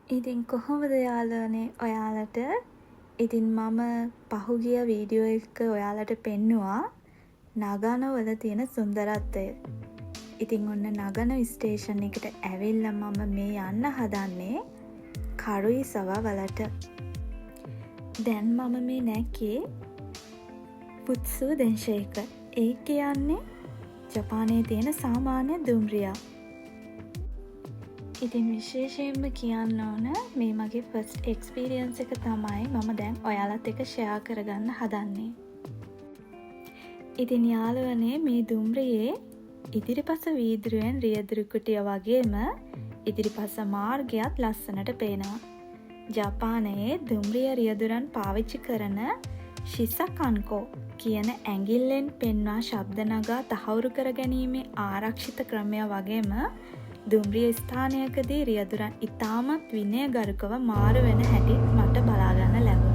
ඉතින් කොහොමද යාළුවනේ ඔයාලට? ඉතින් මම පහුගිය වීඩියෝ එක ඔයාලට පෙන්නුවා නගනවල තියෙන සුන්දරත්වය. ඉතින් ඔන්න නගනව ස්ටේෂන් එකට ඇවිල්ලා මම මේ යන්න හදන්නේ කරුයිසව වලට. දැන් මම මේ නැක්කේ පුත්සු දෙන්ෂේක. ඒ කියන්නේ ජපානයේ තියෙන සාමාන්‍ය දුම්රියා. ඉතින් විශේෂයෙන්ම කියන්න ඕන මේ මගේ ෆස්ට් එක්ස්පීරියන්ස් එක තමයි මම දැන් ඔයාලත් එක ෂෙයා කරගන්න හදන්නේ. ඉතින් යාළුවනේ මේ දුම්රියේ ඉදිරිපස වීදුරුවෙන් රියදුරු කුටිය වගේම ඉදිරිපස මාර්ගයත් ලස්සනට පේනවා. ජපානයේ දුම්රිය රියදුරන් පාවිච්චි කරන ශිසකන්කෝ කියන ඇඟිල්ලෙන් පෙන්වා ශබ්ද නගා තහවුරු කර ගැනීමේ ආරක්ෂිත ක්‍රමය වගේම දුම්රිය ස්ථානයකදී රියදුරන් ඉතාමත් විනයගරුකව මාරු වෙන හැටි මට බලාගන්න ලැබුණා.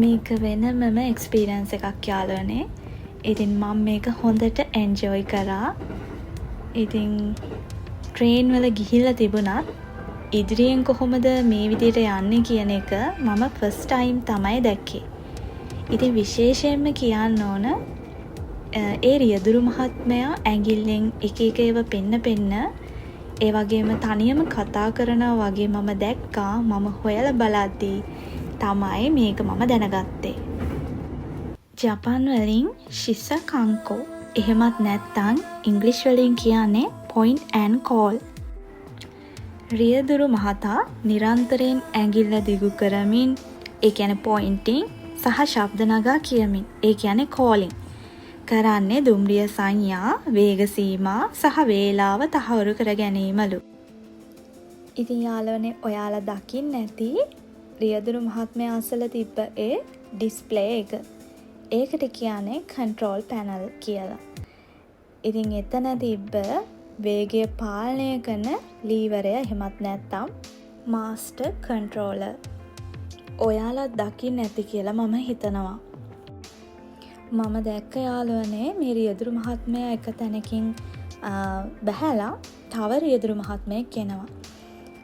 මේක වෙනමම එක්ස්පීරියන්ස් එකක් යාළුවනේ. ඉතින් මම මේක හොඳට එන්ජොයි කරා. ඉතින් ට්‍රේන් වල ගිහිල්ලා තිබුණත් ඉදිරියෙන් කොහොමද මේ විදිහට යන්නේ කියන එක මම ෆස්ට් ටයිම් තමයි දැක්කේ. ඉතින් විශේෂයෙන්ම කියන්න ඕන ඒ රියදුරු මහත්මයා ඇඟිල්ලෙන් එක එක ඒවා පෙන්න ඒ වගේම තනියම කතා කරනවා වගේ මම දැක්කා. මම හොයලා බලද්දී තමයි මේක මම දැනගත්තේ. ජපාන් වලින් ශිසකන්කෝ එහෙමත් නැත්නම් ඉංග්‍රීසි වලින් කියන්නේ point and call. රියදුරු මහතා නිරන්තරයෙන් ඇඟිල්ල දිගු කරමින් ඒ කියන්නේ pointing සහ ශබ්ද නගා කියමින් ඒ කියන්නේ calling කරන්නේ දුම්රිය සංඥා, වේග සීමා සහ වේලාව තහවුරු කර ගැනීමලු. ඉතින් යාළුවනේ ඔයාලා දකින්න ඇති රියදුරු මහත්මයා අසල තිබ්බ ඒ ඩිස්ප්ලේ එක. ඒකට කියන්නේ කන්ට්‍රෝල් පැනල් කියලා. ඉතින් එතන තිබ්බ වේගය පාලනය කරන ලීවරය එහෙමත් නැත්නම් මාස්ටර් කන්ට්‍රෝලර්. ඔයාලා දකින්න ඇති කියලා මම හිතනවා. මම දැක්ක යාළුවනේ මේ රියදුරු මහත්මයා එක තැනකින් බහැලා තව රියදුරු මහත්මයෙක් එනවා.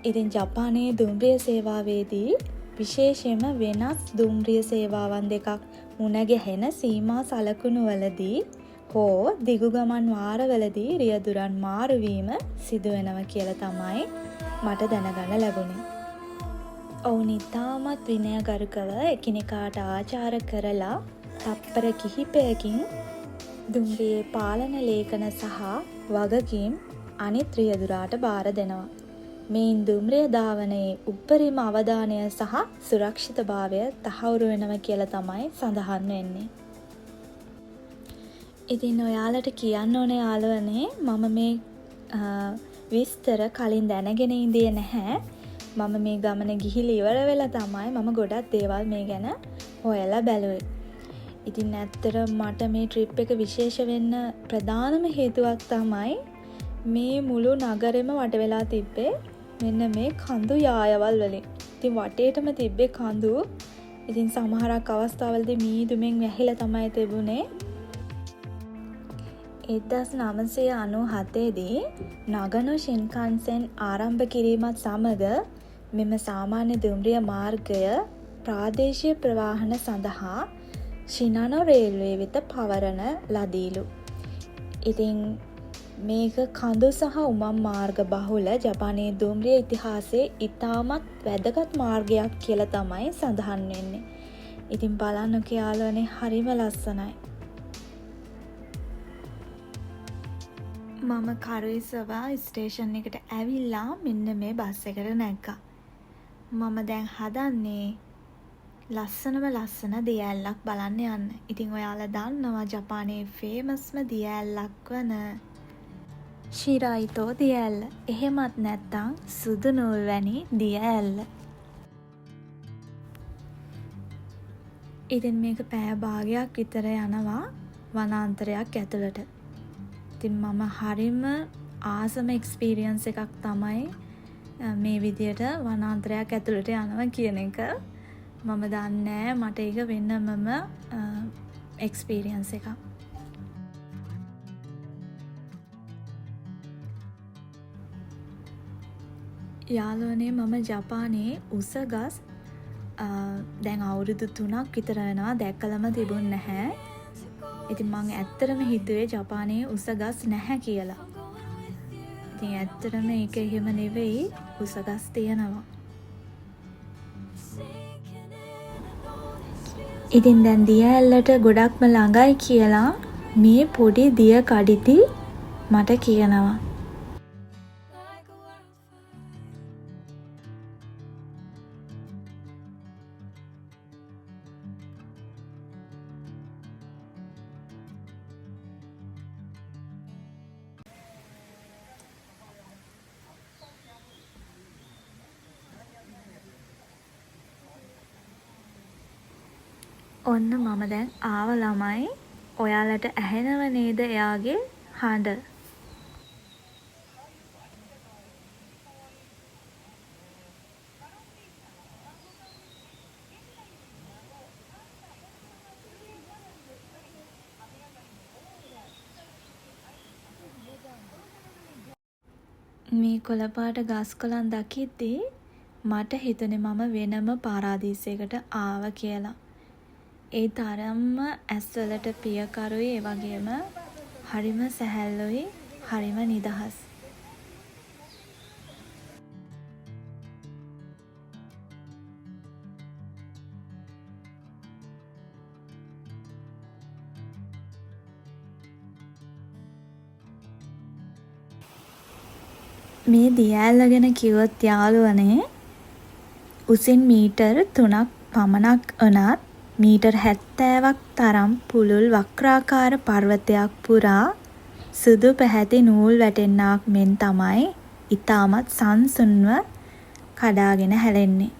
ඉතින් ජපානයේ දුම්රිය සේවාවේදී විශේෂයෙන්ම වෙනස් දුම්රිය සේවාවන් දෙකක් මුණ ගැහෙන සීමා සලකුණු වලදී හෝ දිගු ගමන් වාරවලදී රියදුරන් මාරුවීම සිදු වෙනවා කියලා තමයි මට දැනගන්න ලැබුණේ. ඔවුන් ඉතාමත් විනයගරුකව එකිනෙකාට ආචාර කරලා තත්පර කිහිපයකින් දුම්රියේ පාලන ලේඛන සහ වගකීම් අනිත් රියදුරාට බාර දෙනවා. මේන් දුම්රිය ධාවනයේ උපරිම අවධානය සහ සුරක්ෂිතභාවය තහවුරු වෙනවා කියලා තමයි සඳහන් වෙන්නේ. ඉතින් ඔයාලට කියන්න ඕනේ යාළුවනේ මම මේ විස්තර කලින් දැනගෙන ඉඳියේ නැහැ. මම මේ ගමන ගිහිල්ලා ඉවර වෙලා තමයි මම ගොඩක් දේවල් මේ ගැන හොයලා බැලුවේ. ඉතින් ඇත්තට මට මේ ට්‍රිප් එක විශේෂ වෙන්න ප්‍රධානම හේතුවක් තමයි මේ මුළු නගරෙම වට වෙලා තිබ්බේ මෙන්න මේ කඳු යායවල් වලින්. ඉතින් වටේටම තිබ්බේ කඳු ඉතින් සමහරක් අවස්ථාවලදී මීදුමෙන් වැහිලා තමයි තිබුණේ. 1997 දී නගනෝ shinkatsen ආරම්භ කිරීමත් සමග මෙම සාමාන්‍ය දුම්රිය මාර්ගය ප්‍රාදේශීය ප්‍රවාහන සඳහා ශිනානෝ රේල්වේ වෙත පවරන ලදීලු. ඉතින් මේක කඳු සහ උමං මාර්ග බහුල ජපානයේ දුම්රිය ඉතිහාසයේ ඉතාමත් වැදගත් මාර්ගයක් කියලා තමයි සඳහන් වෙන්නේ. ඉතින් බලන්නකෝ යාළුවනේ, හරිම ලස්සනයි. මම කරුයිසවා ස්ටේෂන් එකට ඇවිල්ලා මෙන්න මේ බස් එකට නැග්ගා. මම දැන් හදන්නේ ලස්සන දිය ඇල්ලක් බලන්න යන්න. ඉතින් ඔයාලා දන්නවා ජපානයේ ෆේමස්ම දිය ඇල්ලක් වන ශිරායිතෝ දිය ඇල්ල. එහෙමත් නැත්නම් සුදු නූල් වැනි දිය ඇල්ල. ඉතින් මේක පැය භාගයක් විතර යනවා වනාන්තරයක් ඇතුළට. ඉතින් මම හරිම ආසම එක්ස්පීරියන්ස් එකක් තමයි මේ විදියට වනාන්තරයක් ඇතුළට යනවා කියන එක. මම දන්නේ මට ඒක වෙනමම එක්ස්පීරියන්ස් එකක්. යාළුවනේ, මම ජපානයේ උස ගස් දැන් අවුරුදු 3ක් විතර වෙනවා දැකලම තිබුණ නැහැ. ඉතින් මම ඇත්තටම හිතුවේ ජපානයේ උස ගස් නැහැ කියලා. ඉතින් ඇත්තටම ඒක එහෙම නෙවෙයි, උස ගස් තියෙනවා. ඉතින් දැන් දිය ඇල්ලට ගොඩක්ම ළඟයි කියලා මේ පොඩි දිය කඩਿੱති මට කියනවා. ඔන්න මම දැන් ආව ළමයි. ඔයාලට ඇහෙනව නේද එයාගේ හඬ? මේ කොළපාට ගස් කොළන් දකිද්දී මට හිතුනේ මම වෙනම පාරාදීසයකට ආව කියලා. ඒ තරම්ම ඇස්වලට පියකරුයි, ඒ වගේම හරිම සැහැල්ලුයි, හරිම නිදහස්. මේ දිය ඇල්ල ගැන කිව්වොත් යාළුවනේ, උසින් මීටර් 3ක් පමණක් වුණත් මීටර් 70ක් තරම් පුළුල් වක්‍රාකාර පර්වතයක් පුරා සුදු පැහැති නූල් වැටෙන්නාක් මෙන් තමයි ඉතාමත් සංසුන්ව කඩාගෙන හැලෙන්නේ.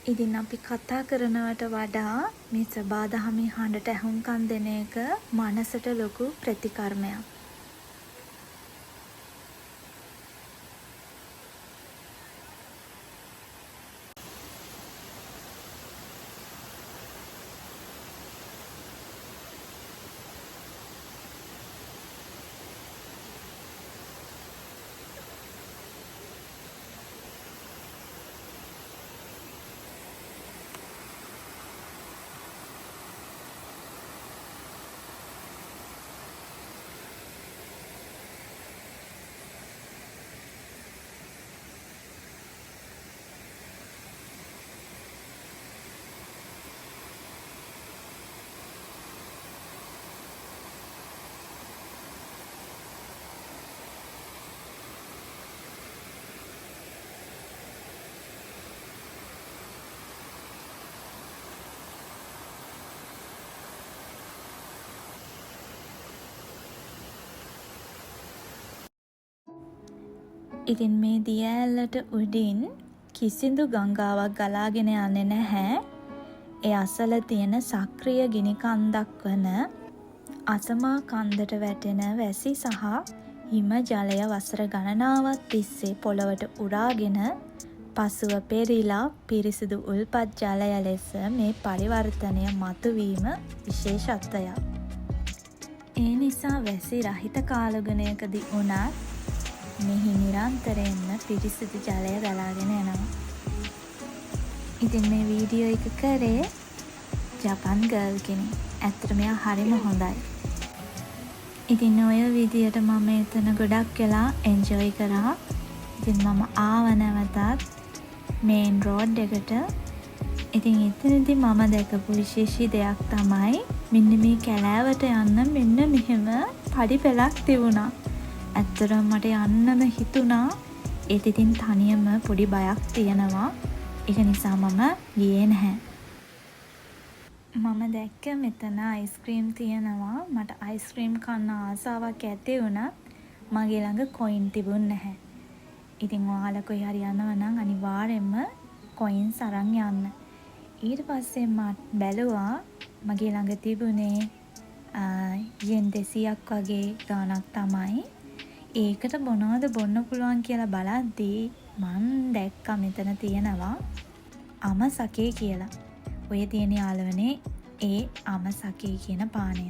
ඉතින් අපි කතා කරනවට වඩා මේ සබාදහමේ හඬට ඇහුම්කන් දෙන එක මනසට ලොකු ප්‍රතිකර්මයක්. ඉතින් මේ දිය ඇල්ලට උඩින් කිසිදු ගංගාවක් ගලාගෙන යන්නේ නැහැ. ඒ අසල තියෙන සක්‍රීය ගිනි කන්දක් වන අසමා කන්දට වැටෙන වැසි සහ හිම ජලය වසර ගණනාවක් තිස්සේ පොළවට උරාගෙන පසුව පෙරිලා පිරිසිදු උල්පත් ජලය ලෙස මේ පරිවර්තනය මතුවීම විශේෂත්වයක්. ඒ නිසා වැසි රහිත කාලගුණයකදී වුණත් මෙහි නිරන්තරයෙන්ම පිරිසිදු ජලය ගලාගෙන යනවා. ඉතින් මේ වීඩියෝ එක කරේ ජපන් ගර්ල් කෙනෙක්. ඇත්තටම එයා හරිම හොඳයි. ඉතින් ඔය විදියට මම එතන ගොඩක් වෙලා එන්ජොයි කරා. ඉතින් මම ආව නැවතත් මේන් රෝඩ් එකට. ඉතින් එතනදී මම දැකපු විශේෂී දෙයක් තමයි මෙන්න මේ කැලෑවට යන්න මෙන්න මෙහෙම පඩි පෙළක් තිබුණා. ඇත්තටම මට යන්නම හිතුණා. ඒත් ඉතින් තනියම පොඩි බයක් තියෙනවා. ඒක නිසා මම ගියේ නැහැ. මම දැක්ක මෙතන අයිස්ක්‍රීම් තියෙනවා. මට අයිස්ක්‍රීම් කන්න ආසාවක් ඇති වුණත් මගේ ළඟ කොයින් තිබුණ නැහැ. ඉතින් ඔයාලා කොහේ හරි යනවා නම් අනිවාර්යෙන්ම කොයින්ස් අරන් යන්න. ඊට පස්සේ මම බැලුවා මගේ ළඟ තිබුණේ යෙන් 200ක් වගේ ගාණක් තමයි. ඒකට මොනවද බොන්න පුළුවන් කියලා බලද්දී මං දැක්කා මෙතන තියෙනවා අමසකේ කියලා. ඔය තියෙන යාළුවනේ ඒ අමසකේ කියන පානය.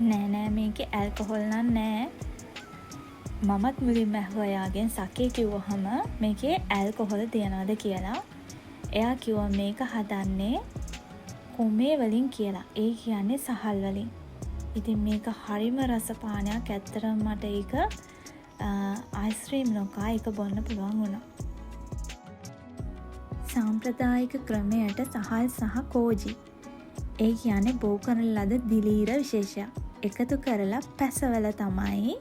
නෑ මේකේ ඇල්කොහොල් නෑ. මමත් මුලින්ම ඇහුවා යාගෙන් සකේ කිව්වහම මේකේ ඇල්කොහොල් තියනවද කියලා. එයා කිව්වා මේක හදන්නේ කුමේ වලින් කියලා. ඒ කියන්නේ සහල් වලින්. ඉතින් මේක හරිම රස පානයක්. ඇත්තටම මට ඒක අයිස්ක්‍රීම් නොකා ඒක බොන්න පුළුවන් වුණා. සාම්ප්‍රදායික ක්‍රමයට සහල් සහ කෝජි, ඒ කියන්නේ බෝ කරන ලද දිලීර විශේෂයක් එකතු කරලා පැසවල තමයි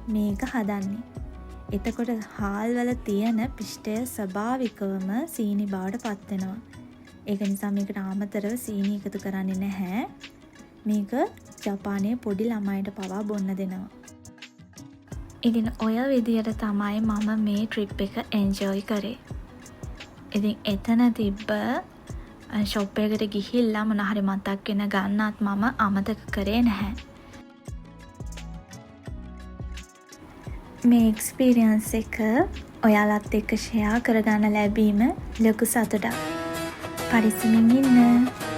මේක හදන්නේ. එතකොට හාල් වල තියෙන පිෂ්ඨය ස්වභාවිකවම සීනි බවට පත් වෙනවා. ඒක නිසා මේකට ආමතරව සීනි එකතු කරන්නේ නැහැ. මේක ජපානයේ පොඩි ළමයිට පවා බොන්න දෙනවා. ඉතින් ඔය විදියට තමයි මම මේ ට්‍රිප් එක එන්ජොයි කරේ. ඉතින් එතන තිබ්බ ෂොප් එකට ගිහිල්ලා මොන හරි මතක් වෙන ගන්නත් මම අමතක කරේ නැහැ. මේ එක්ස්පීරියන්ස් එක ඔයාලත් එක්ක ෂෙයා කරගන්න ලැබීම ලොකු සතුටක්. පරිස්සමින් ඉන්න.